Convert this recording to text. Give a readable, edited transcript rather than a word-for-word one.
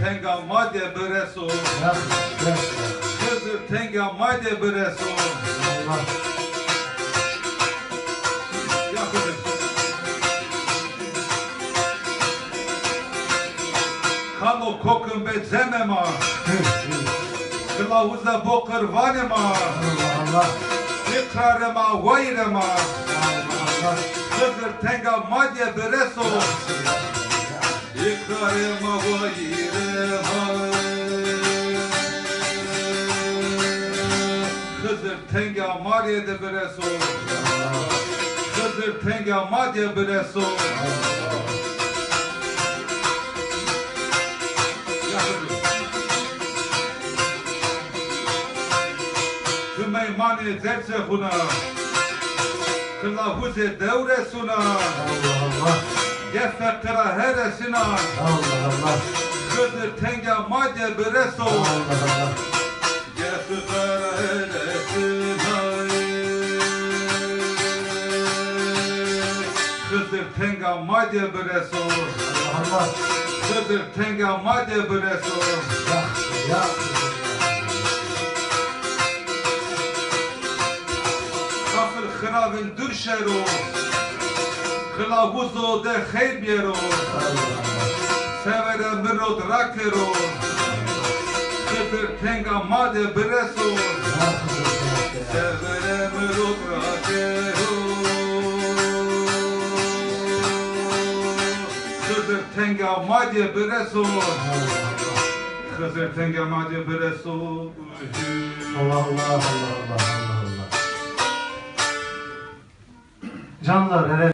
Tenga madde breso, Hızır tenga madde breso. Kano kokun be zemema, Kılavuzda bokır vanema, İkrarema vayrema, Hızır tenga madde breso. İkrarema vayrema, Hızır tenga madde breso. Hızır tenga madde breso. Süleyman'ı zerse huna, Kılavuze devre suna, Gefekra heresina, Hızır tenga madde breso, Gefekra heresina, Hızır tenga madde breso, Hızır tenga madde breso. Kılavın dürşero, Kılavuzo de xeybiyero, Severe mirod rakero, Hızır tenga madde breso, Severe mirod rakero, Hızır tenga madde breso, Hızır tenga madde breso. Allah Allah Allah Allah Allah. Canlar hele